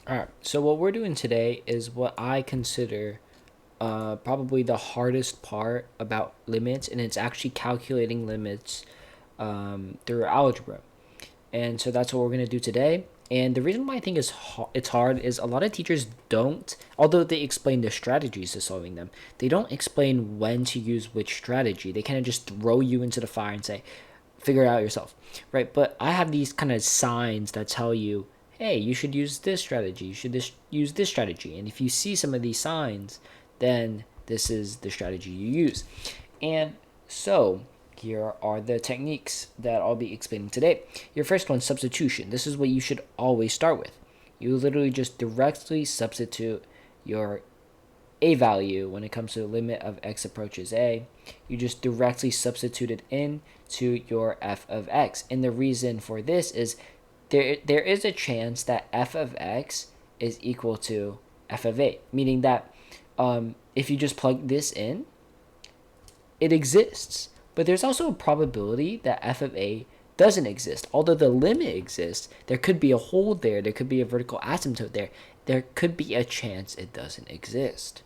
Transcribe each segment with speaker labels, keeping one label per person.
Speaker 1: Alright, so what we're doing today is what I consider probably the hardest part about limits, and it's actually calculating limits through algebra. And so that's what we're going to do today. And the reason why I think it's hard is a lot of teachers don't, although they explain the strategies to solving them, they don't explain when to use which strategy. They kind of just throw you into the fire and say, figure it out yourself, right? But I have these kind of signs that tell you, hey, you should use this strategy, you should use this strategy. And if you see some of these signs, then this is the strategy you use. And so here are the techniques that I'll be explaining today. Your first one, substitution. This is what you should always start with. You literally just directly substitute your a value when it comes to the limit of x approaches a. You just directly substitute it in to your f of x. And the reason for this is there is a chance that f of x is equal to f of a, meaning that if you just plug this in, it exists. But there's also a probability that f of a doesn't exist. Although the limit exists, there could be a hole there, there could be a vertical asymptote there, there could be a chance it doesn't exist.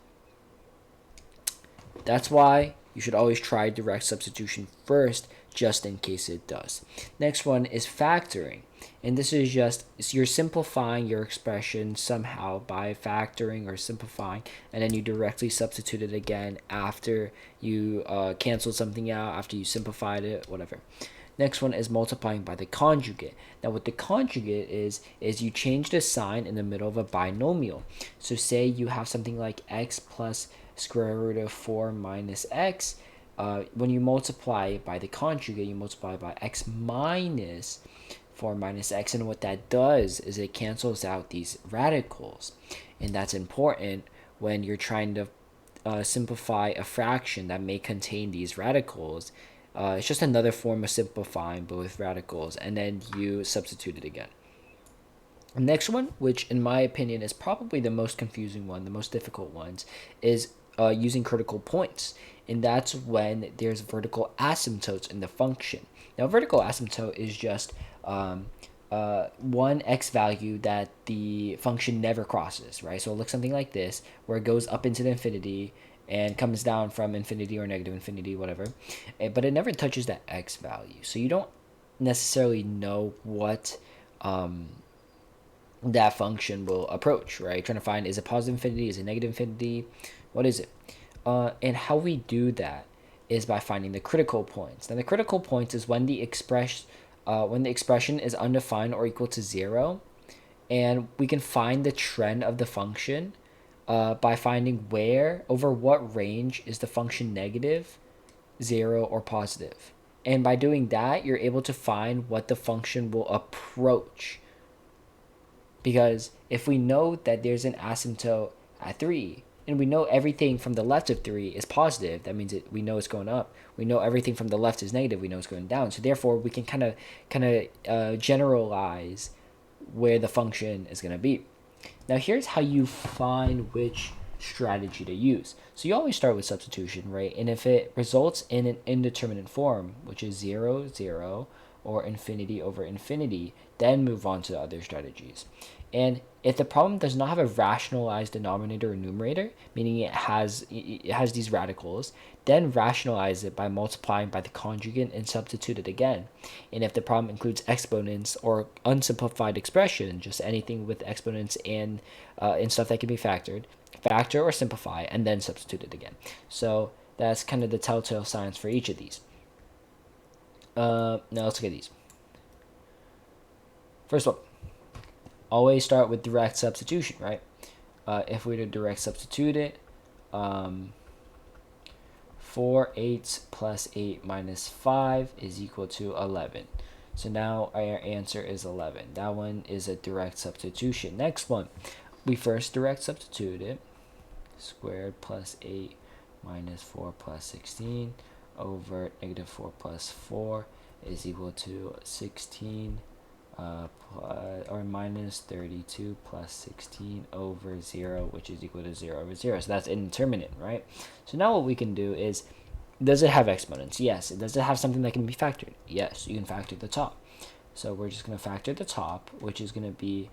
Speaker 1: That's why you should always try direct substitution first, just in case it does. Next one is factoring. And this is just, you're simplifying your expression somehow by factoring or simplifying, and then you directly substitute it again after you canceled something out, after you simplified it, whatever. Next one is multiplying by the conjugate. Now what the conjugate is you change the sign in the middle of a binomial. So say you have something like x plus square root of 4 minus x. When you multiply it by the conjugate, you multiply by x minus 4 minus x. And what that does is it cancels out these radicals. And that's important when you're trying to simplify a fraction that may contain these radicals. It's just another form of simplifying, but with radicals, and then you substitute it again. The next one, which in my opinion is probably the most confusing one, the most difficult ones, is using critical points. And that's when there's vertical asymptotes in the function. Now, vertical asymptote is just one x value that the function never crosses, right? So it looks something like this, where it goes up into the infinity and comes down from infinity or negative infinity, whatever. But it never touches that x value. So you don't necessarily know what that function will approach, right? Trying to find, is it positive infinity, is it negative infinity, what is it? And how we do that is by finding the critical points. Now the critical points is when the expression is undefined or equal to 0, and we can find the trend of the function by finding where, over what range is the function negative, 0, or positive. And by doing that, you're able to find what the function will approach. Because if we know that there's an asymptote at 3, and we know everything from the left of 3 is positive, that means we know it's going up. We know everything from the left is negative, we know it's going down. So therefore, we can kind of generalize where the function is going to be. Now here's how you find which strategy to use. So you always start with substitution, right? And if it results in an indeterminate form, which is 0, 0, or infinity over infinity, then move on to the other strategies. And if the problem does not have a rationalized denominator or numerator, meaning it has these radicals, then rationalize it by multiplying by the conjugate and substitute it again. And if the problem includes exponents or unsimplified expression, just anything with exponents and stuff that can be factored, factor or simplify and then substitute it again. So that's kind of the telltale signs for each of these. Now let's look at these. First one, always start with direct substitution, right? If we were to direct substitute it, 4 eighths plus 8 minus 5 is equal to 11. So now our answer is 11. That one is a direct substitution. Next one, we first direct substitute it. Squared plus 8 minus 4 plus 16 over negative 4 plus 4 is equal to 16 or minus 32 plus 16 over 0, which is equal to 0 over 0. So that's indeterminate, right? So now what we can do is, does it have exponents? Yes. Does it have something that can be factored? Yes. You can factor the top. So we're just going to factor the top, which is going to be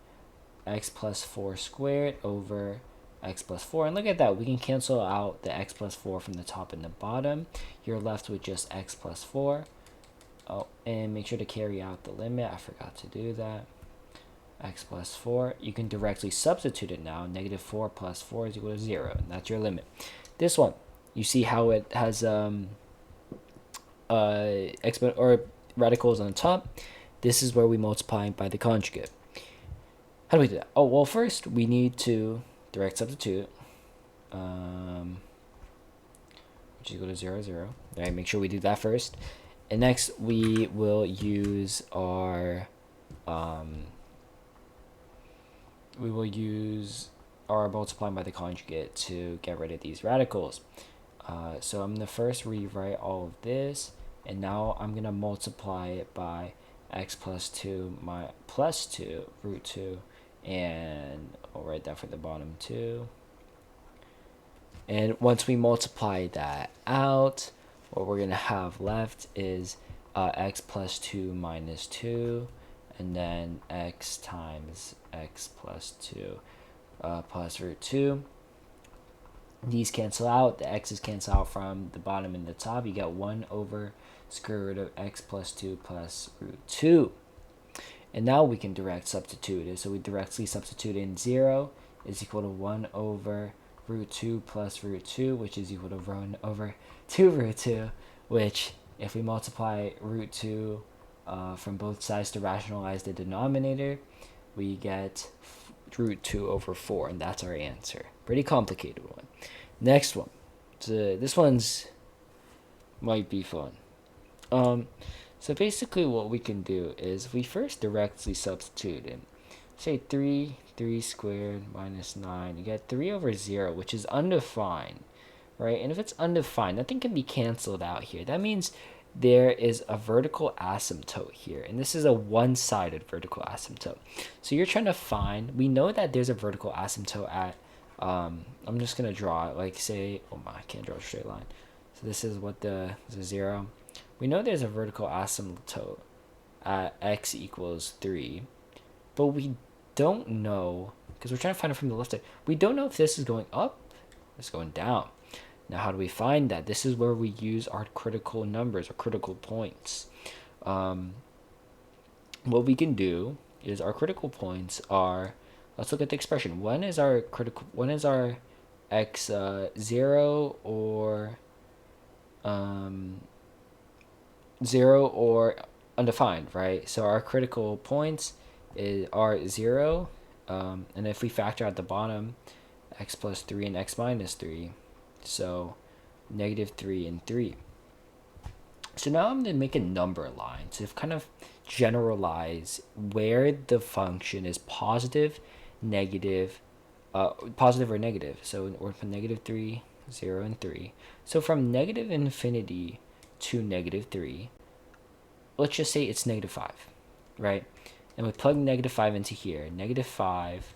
Speaker 1: x plus 4 squared over x plus 4. And look at that, we can cancel out the x plus 4 from the top and the bottom. You're left with just x plus 4. Oh, and make sure to carry out the limit. I forgot to do that. X plus 4. You can directly substitute it now. Negative 4 plus 4 is equal to 0. And that's your limit. This one, you see how it has exponent or radicals on the top. This is where we multiply by the conjugate. How do we do that? Oh, well, first we need to direct substitute, which is equal to 0, 0. All right, make sure we do that first. And next we will use our multiplying by the conjugate to get rid of these radicals. So I'm going to first rewrite all of this, and now I'm going to multiply it by x plus 2 plus 2 root 2, and I'll write that for the bottom too. And once we multiply that out, what we're going to have left is x plus 2 minus 2, and then x times x plus 2 plus root 2. These cancel out. The x's cancel out from the bottom and the top. You get 1 over square root of x plus 2 plus root 2. And now we can direct substitute it. So we directly substitute in 0 is equal to 1 over root 2 plus root 2, which is equal to 1 over 2 root 2, which if we multiply root 2 from both sides to rationalize the denominator, we get root 2 over 4, and that's our answer. Pretty complicated one. Next one. So this one's might be fun. So basically what we can do is we first directly substitute in, say 3 squared minus 9. You get 3 over 0, which is undefined, right? And if it's undefined, nothing can be canceled out here. That means there is a vertical asymptote here, and this is a one-sided vertical asymptote. So you're trying to find, we know that there's a vertical asymptote at, I'm just going to draw it, like say, oh my, I can't draw a straight line. So this is what the 0. We know there's a vertical asymptote at x equals 3, but we don't know, because we're trying to find it from the left side, we don't know if this is going up or it's going down. Now, how do we find that? This is where we use our critical numbers or critical points. What we can do is our critical points are, let's look at the expression. When is our x 0 or 0 or undefined, right? So our critical points are 0, and if we factor out the bottom, x plus 3 and x minus 3, so negative 3 and 3. So now I'm going to make a number line to kind of generalize where the function is positive, negative, positive or negative. So we're from negative 3, 0, and 3. So from negative infinity to negative 3, let's just say it's negative 5, right? And we plug negative 5 into here. Negative 5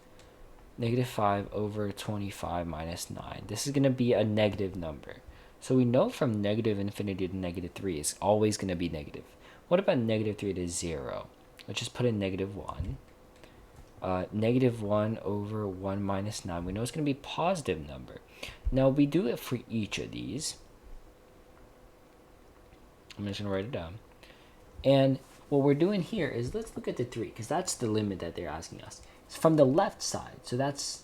Speaker 1: over 25 minus 9. This is going to be a negative number. So we know from negative infinity to negative 3 is always going to be negative. What about negative 3 to 0? Let's just put in negative 1. Negative 1 over 1 minus 9. We know it's going to be a positive number. Now we do it for each of these. I'm just going to write it down. And what we're doing here is, let's look at the 3, because that's the limit that they're asking us. It's from the left side. So that's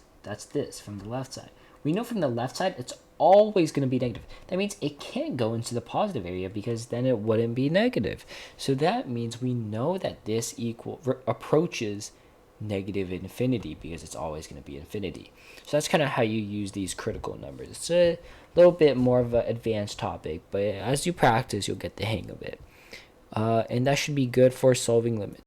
Speaker 1: this, from the left side. We know from the left side, it's always going to be negative. That means it can't go into the positive area, because then it wouldn't be negative. So that means we know that this approaches negative infinity, because it's always going to be infinity. So that's kind of how you use these critical numbers. It's a little bit more of an advanced topic, but as you practice, you'll get the hang of it. And that should be good for solving limits.